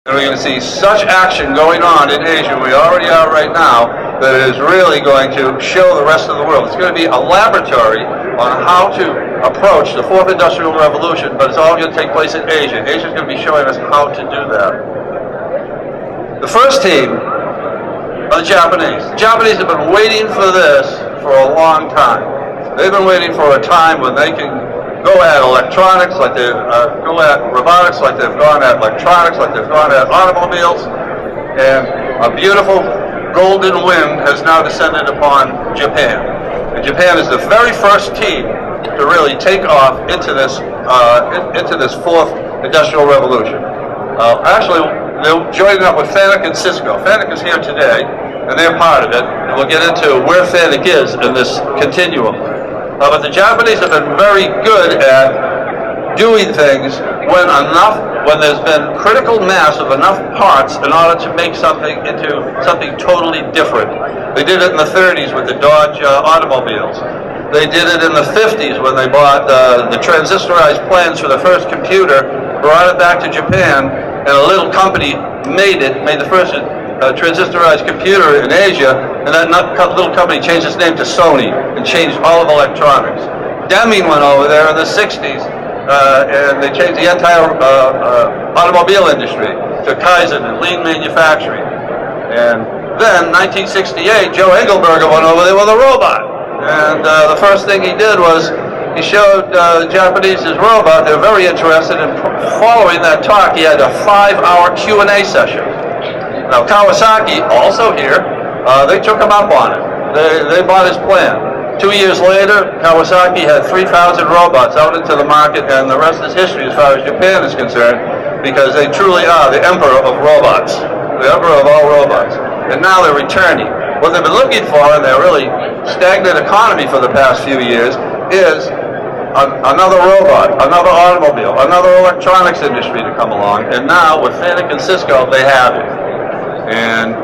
And we're going to see such action going on in Asia, we already are right now, that it is really going to show the rest of the world. It's going to be a laboratory on how to approach the fourth industrial revolution, but it's all going to take place in Asia. Asia's going to be showing us how to do that. The first team are the Japanese. The Japanese have been waiting for this for a long time. They've been waiting for a time when they can go at electronics like they go at robotics like they've gone at electronics, like they've gone at automobiles, and a beautiful golden wind has now descended upon Japan. And Japan is the very first team to really take off into this fourth industrial revolution. Actually, they're joining up with FANUC and Cisco. FANUC is here today, and they're part of it, and we'll get into where FANUC is in this continuum. But the Japanese have been very good at doing things when there's been critical mass of enough parts in order to make something into something totally different. They did it in the 30s with the Dodge automobiles. They did it in the 50s when they bought the transistorized plans for the first computer, brought it back to Japan, and a little company made the first transistorized computer in Asia, and that little company changed its name to Sony and changed all of electronics. Deming went over there in the 60s and they changed the entire automobile industry to Kaizen and lean manufacturing. And then 1968, Joe Engelberger went over there with a robot. And the first thing he did was he showed the Japanese his robot. They were very interested in following that talk. He had a 5-hour Q&A session. Now Kawasaki, also here, they took him up on it. They bought his plan. 2 years later, Kawasaki had 3,000 robots out into the market, and the rest is history as far as Japan is concerned, because they truly are the emperor of robots, the emperor of all robots. And now they're returning. What they've been looking for in their really stagnant economy for the past few years is another robot, another automobile, another electronics industry to come along. And now with FANUC and Cisco, they have it. And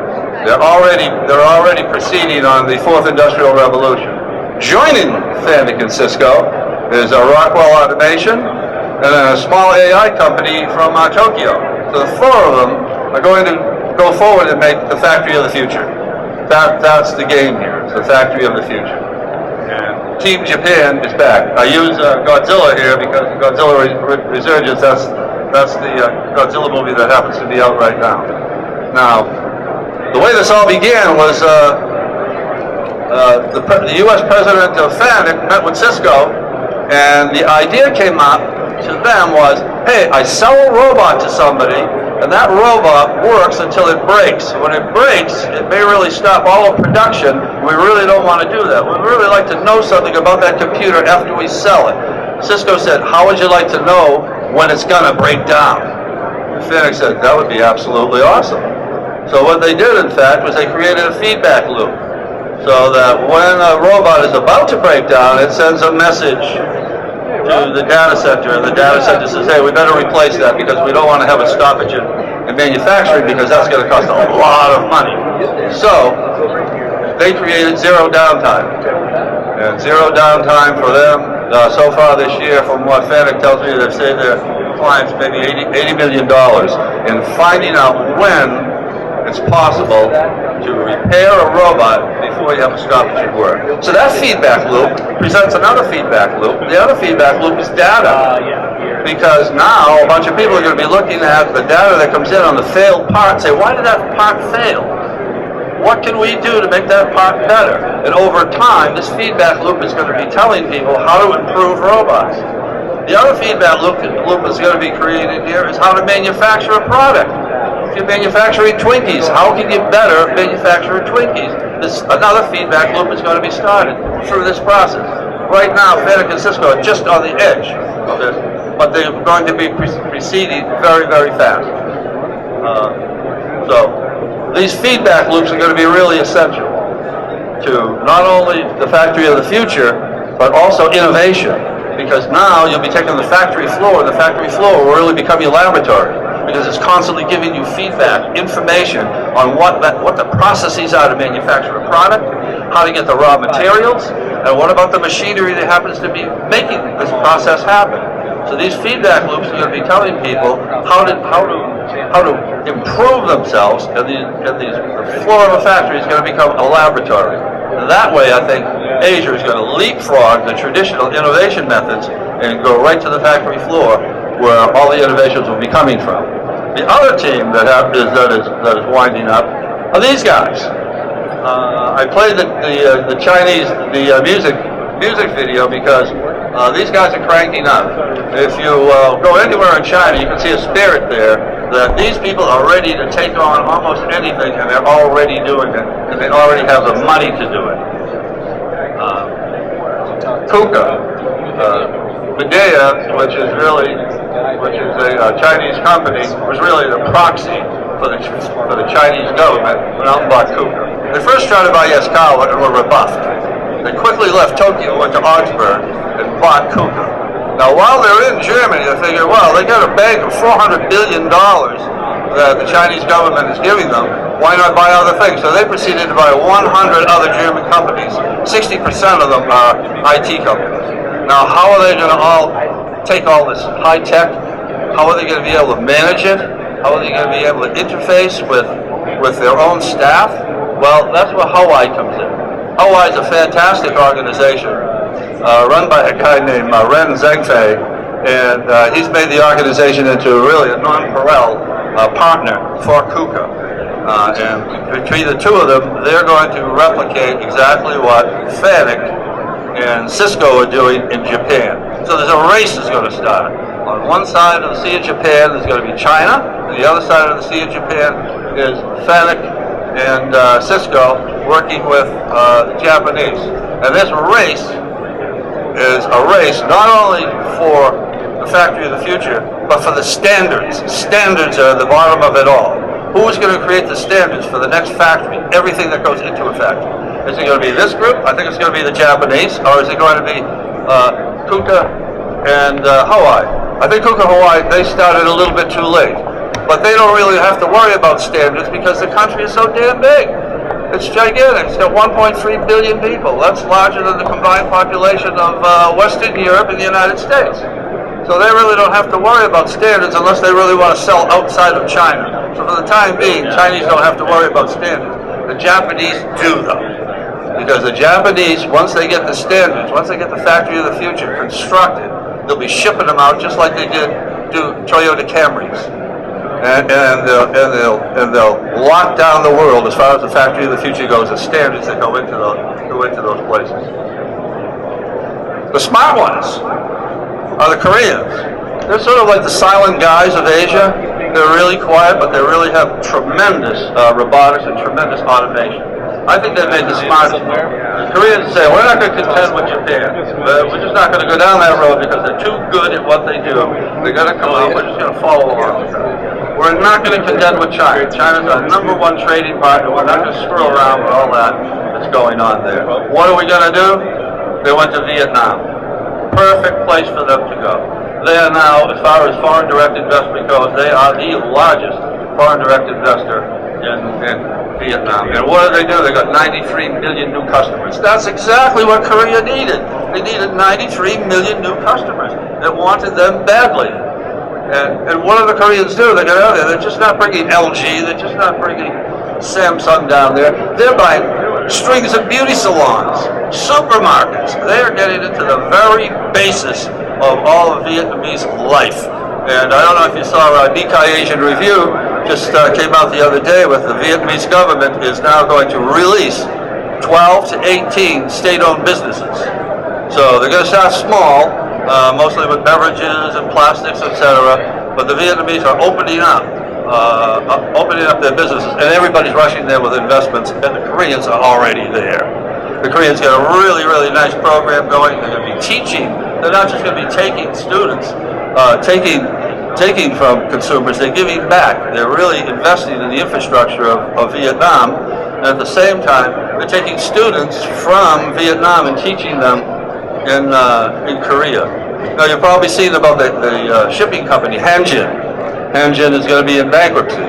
they're already proceeding on the fourth industrial revolution. Joining FANUC and Cisco is a Rockwell Automation and a small AI company from Tokyo. So the four of them are going to go forward and make the factory of the future. That's the game here. It's the factory of the future. And Team Japan is back. I use Godzilla here because Godzilla Resurgence, that's the Godzilla movie that happens to be out right now. Now, the way this all began was the U.S. president of FANUC met with Cisco, and the idea came up to them was, hey, I sell a robot to somebody, and that robot works until it breaks. When it breaks, it may really stop all of production. We really don't want to do that. We'd really like to know something about that computer after we sell it. Cisco said, how would you like to know when it's going to break down? And FANUC said, that would be absolutely awesome. So what they did, in fact, was they created a feedback loop, so that when a robot is about to break down, it sends a message to the data center, and the data center says, hey, we better replace that because we don't want to have a stoppage in manufacturing because that's going to cost a lot of money. So they created zero downtime. And zero downtime for them, so far this year, from what FANUC tells me, they've saved their clients maybe $80 million in finding out when it's possible to repair a robot before you have a stoppage at work. So that feedback loop presents another feedback loop. The other feedback loop is data. Because now a bunch of people are going to be looking at the data that comes in on the failed part and say, why did that part fail? What can we do to make that part better? And over time, this feedback loop is going to be telling people how to improve robots. The other feedback loop is going to be created here is how to manufacture a product. If you're manufacturing Twinkies, how can you better manufacture Twinkies? Another feedback loop is going to be started through this process. Right now, FANUC and Cisco are just on the edge of this, but they're going to be proceeding very, very fast. So these feedback loops are going to be really essential to not only the factory of the future, but also innovation. Because now you'll be taking the factory floor, and the factory floor will really become your laboratory, because it's constantly giving you feedback, information on what the processes are to manufacture a product, how to get the raw materials, and what about the machinery that happens to be making this process happen. So these feedback loops are going to be telling people how to improve themselves, and the floor of a factory is going to become a laboratory. And that way, I think Asia is going to leapfrog the traditional innovation methods and go right to the factory floor where all the innovations will be coming from. The other team that is winding up are these guys. I played the Chinese music video because these guys are cranking up. If you go anywhere in China, you can see a spirit there that these people are ready to take on almost anything, and they're already doing it, and they already have the money to do it. KUKA, Medea, which is a Chinese company, was really the proxy for the Chinese government when out and bought KUKA. They first tried to buy Yaskawa and were rebuffed. They quickly left Tokyo, went to Augsburg, and bought KUKA. Now, while they're in Germany, they figured, well, they got a bank of $400 billion that the Chinese government is giving them. Why not buy other things? So they proceeded to buy 100 other German companies. 60% of them are IT companies. Now, how are they going to all take all this high tech? How are they going to be able to manage it? How are they going to be able to interface with their own staff? Well, that's where Hawaii comes in. Hawaii is a fantastic organization run by a guy named Ren Zhengfei, and he's made the organization into really a non-pareil partner for KUKA. And between the two of them, they're going to replicate exactly what FANUC and Cisco are doing in Japan. So there's a race that's going to start. On one side of the Sea of Japan, there's going to be China, and the other side of the Sea of Japan is FANUC and Cisco working with the Japanese. And this race is a race not only for the factory of the future, but for the standards. Standards are the bottom of it all. Who's going to create the standards for the next factory, everything that goes into a factory? Is it going to be this group? I think it's going to be the Japanese, or is it going to be KUKA and Hawaii? I think KUKA Hawaii, they started a little bit too late. But they don't really have to worry about standards because the country is so damn big. It's gigantic. It's got 1.3 billion people. That's larger than the combined population of Western Europe and the United States. So they really don't have to worry about standards unless they really want to sell outside of China. So for the time being, Chinese don't have to worry about standards. The Japanese do, though. Because the Japanese, once they get the standards, once they get the factory of the future constructed, they'll be shipping them out just like they did do Toyota Camrys. And they'll lock down the world as far as the factory of the future goes, the standards that go into those places. The smart ones are the Koreans. They're sort of like the silent guys of Asia. They're really quiet, but they really have tremendous robotics and tremendous automation. I think they made the smartest move. The Koreans say, we're not going to contend with Japan. We're just not going to go down that road because they're too good at what they do. They're going to come out, we're just going to follow along with them. We're not going to contend with China. China's our #1 trading partner. We're not going to screw around with all that that's going on there. What are we going to do? They went to Vietnam. Perfect place for them to go. They are now, as far as foreign direct investment goes, they are the largest foreign direct investor in Vietnam. And what do? They got 93 million new customers. That's exactly what Korea needed. They needed 93 million new customers that wanted them badly. And what do the Koreans do? They get out there. They're just not bringing LG. They're just not bringing Samsung down there. They're buying strings of beauty salons, supermarkets. They are getting into the very basis of all of Vietnamese life. And I don't know if you saw Nikkei Asian Review just came out the other day with the Vietnamese government is now going to release 12 to 18 state-owned businesses. So they're going to start small, mostly with beverages and plastics, etc. But the Vietnamese are opening up their businesses, and everybody's rushing there with investments, and the Koreans are already there. The Koreans got a really, really nice program going. They're going to be teaching. They're not just going to be taking students, taking from consumers. They're giving back. They're really investing in the infrastructure of Vietnam, and at the same time, they're taking students from Vietnam and teaching them in Korea. Now, you've probably seen about the shipping company, Hanjin. Hanjin is going to be in bankruptcy.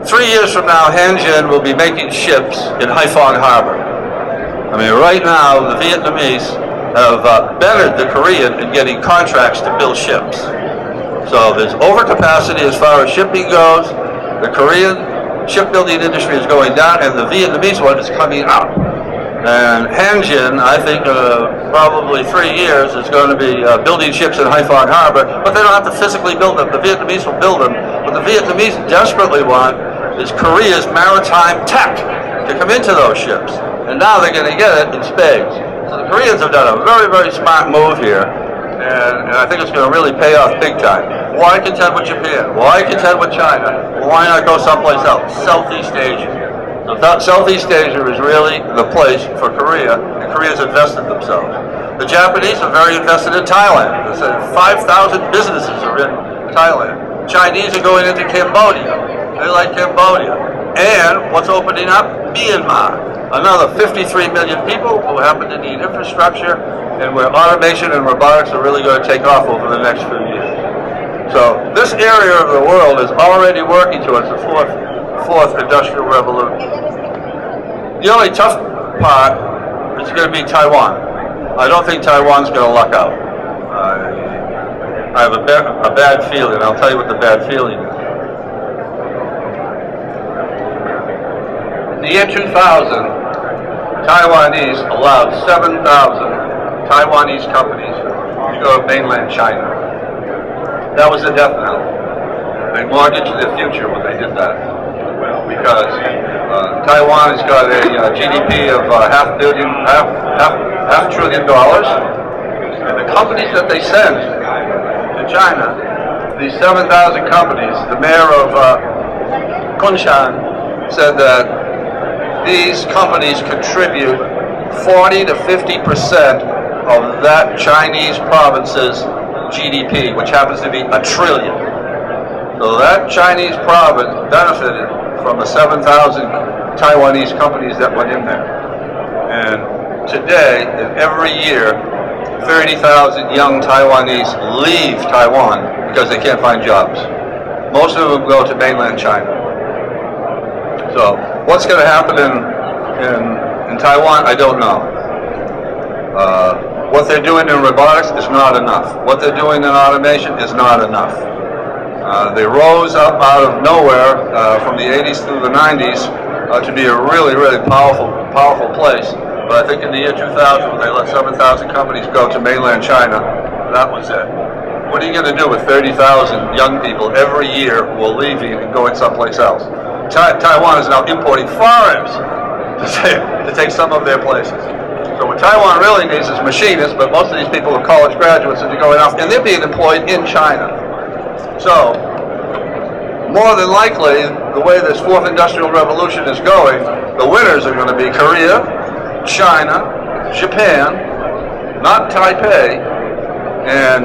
3 years from now, Hanjin will be making ships in Haiphong Harbor. I mean, right now, the Vietnamese have bettered the Korean in getting contracts to build ships. So there's overcapacity as far as shipping goes. The Korean shipbuilding industry is going down, and the Vietnamese one is coming up. And Hanjin, I think probably 3 years, is going to be building ships in Haiphong Harbor, but they don't have to physically build them. The Vietnamese will build them. What the Vietnamese desperately want is Korea's maritime tech to come into those ships. And now they're going to get it in spades. So the Koreans have done a very, very smart move here, and I think it's going to really pay off big time. Why contend with Japan? Why contend with China? Why not go someplace else? Southeast Asia. So Southeast Asia is really the place for Korea, and Korea's invested themselves. The Japanese are very invested in Thailand. They said 5,000 businesses are in Thailand. Chinese are going into Cambodia. They like Cambodia. And what's opening up? Myanmar. Another 53 million people who happen to need infrastructure, and where automation and robotics are really going to take off over the next few years. So this area of the world is already working towards the fourth industrial revolution. The only tough part is going to be Taiwan. I don't think Taiwan's going to luck out. I have a bad feeling. I'll tell you what the bad feeling is. In the year 2000, Taiwanese allowed 7,000 Taiwanese companies to go to mainland China. That was the death knell. They mortgaged their future when they did that. Because Taiwan has got a GDP of $500 billion, half trillion dollars, and the companies that they send to China, these 7,000 companies, the mayor of Kunshan said that these companies contribute 40 to 50% of that Chinese province's GDP, which happens to be $1 trillion. So that Chinese province benefited from the 7,000 Taiwanese companies that went in there. And today, and every year, 30,000 young Taiwanese leave Taiwan because they can't find jobs. Most of them go to mainland China. So what's going to happen in Taiwan, I don't know. What they're doing in robotics is not enough. What they're doing in automation is not enough. They rose up out of nowhere from the 80s through the 90s to be a really, really powerful place. But I think in the year 2000, when they let 7,000 companies go to mainland China, that was it. What are you going to do with 30,000 young people every year who are leaving and going someplace else? Taiwan is now importing foreigners to take some of their places. So what Taiwan really needs is machinists, but most of these people are college graduates and they're going off, and they're being employed in China. So, more than likely, the way this fourth industrial revolution is going, the winners are going to be Korea, China, Japan, not Taipei, and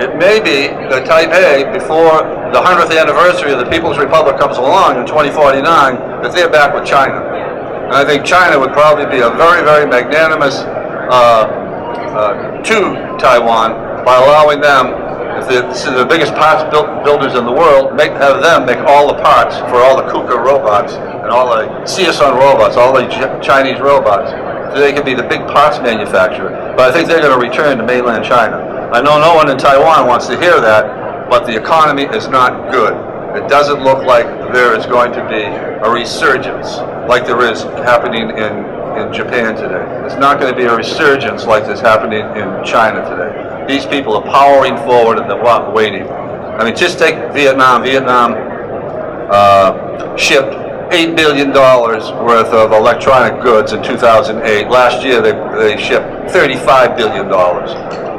it may be that Taipei, before the 100th anniversary of the People's Republic comes along in 2049, that they're back with China. And I think China would probably be a very, very magnanimous to Taiwan by allowing them, if they're the biggest parts builders in the world, have them make all the parts for all the KUKA robots and all the CSUN robots, all the Chinese robots, so they can be the big parts manufacturer. But I think they're going to return to mainland China. I know no one in Taiwan wants to hear that, but the economy is not good. It doesn't look like there is going to be a resurgence like there is happening in Japan today. It's not going to be a resurgence like there's happening in China today. These people are powering forward and they're waiting. I mean, just take Vietnam. Vietnam shipped $8 billion worth of electronic goods in 2008. Last year they shipped $35 billion.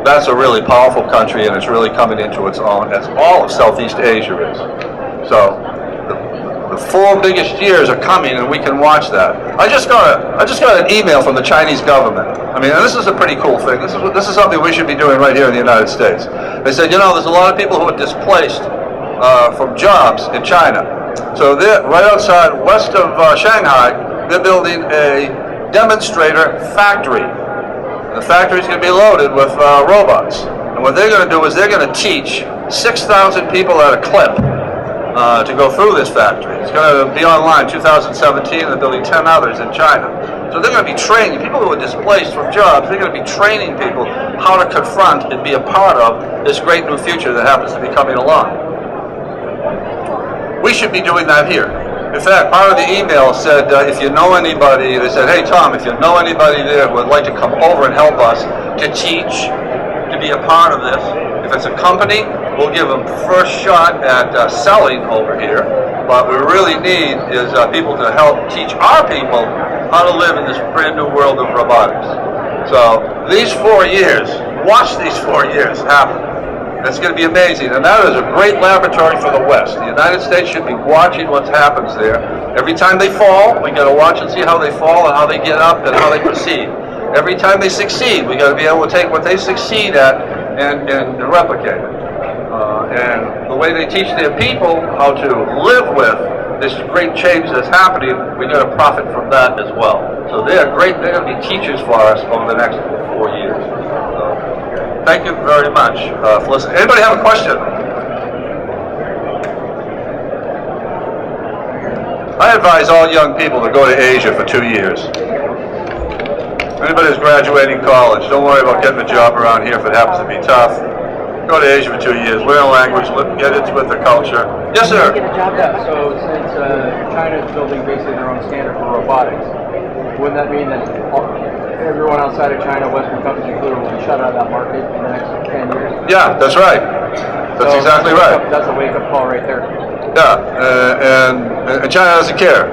That's a really powerful country, and it's really coming into its own, as all of Southeast Asia is. So the 4 biggest years are coming, and we can watch that. I just got an email from the Chinese government. I mean, and this is a pretty cool thing. This is something we should be doing right here in the United States. They said, you know, there's a lot of people who are displaced from jobs in China. So they're right outside west of Shanghai. They're building a demonstrator factory. The factory is going to be loaded with robots. And what they're going to do is they're going to teach 6,000 people at a clip to go through this factory. It's going to be online 2017. They're building 10 others in China. So they're going to be training people who are displaced from jobs. They're going to be training people how to confront and be a part of this great new future that happens to be coming along. We should be doing that here. In fact, part of the email said, if you know anybody, they said, hey Tom, if you know anybody there who would like to come over and help us to teach, to be a part of this, if it's a company, we'll give them first shot at selling over here. What we really need is people to help teach our people how to live in this brand new world of robotics. So these 4 years, watch these 4 years happen. It's going to be amazing, and that is a great laboratory for the West. The United States should be watching what happens there. Every time they fall, we got to watch and see how they fall and how they get up and how they proceed. Every time they succeed, we got to be able to take what they succeed at and replicate it. And the way they teach their people how to live with this great change that's happening, we got to profit from that as well. So they're great. They're going to be teachers for us over the next 4 years. Thank you very much for listening. Anybody have a question? I advise all young people to go to Asia for 2 years. Anybody who's graduating college, don't worry about getting a job around here if it happens to be tough. Go to Asia for 2 years, learn a language, get into it, their culture. Yes, sir? Yeah, so since China is building basically their own standard for robotics, wouldn't that mean that everyone outside of China, Western countries included, will be shut out of that market in the next 10 years? Yeah, that's right. That's exactly right. That's a wake-up call right there. Yeah, and China doesn't care.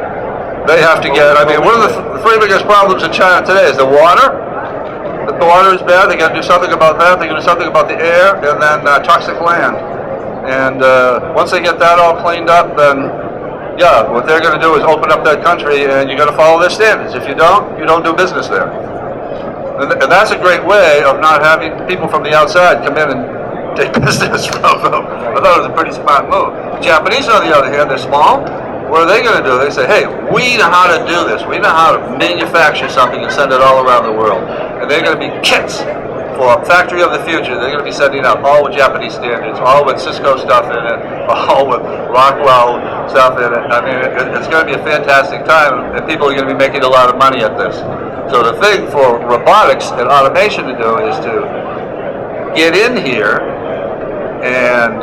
They have to get, I mean, one of the 3 biggest problems in China today is the water. The water is bad, they got to do something about that, they got to do something about the air, and then toxic land. And once they get that all cleaned up, then yeah, what they're going to do is open up that country, and you got to follow their standards. If you don't do business there. And that's a great way of not having people from the outside come in and take business from them. I thought it was a pretty smart move. The Japanese, on the other hand, they're small. What are they going to do? They say, hey, we know how to do this. We know how to manufacture something and send it all around the world. And they're going to be kits for factory of the future. They're going to be sending out all with Japanese standards, all with Cisco stuff in it, all with Rockwell stuff in it. I mean, it's going to be a fantastic time, and people are going to be making a lot of money at this. So the thing for robotics and automation to do is to get in here and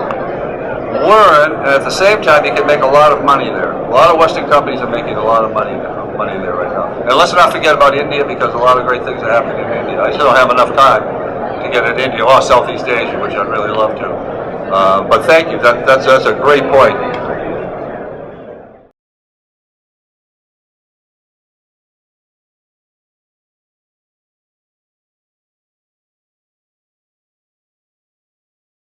learn, and at the same time you can make a lot of money there. A lot of Western companies are making a lot of money there right now. And let's not forget about India, because a lot of great things are happening in India. I still don't have enough time to get in India or Southeast Asia, which I'd really love to. But thank you. That's a great point.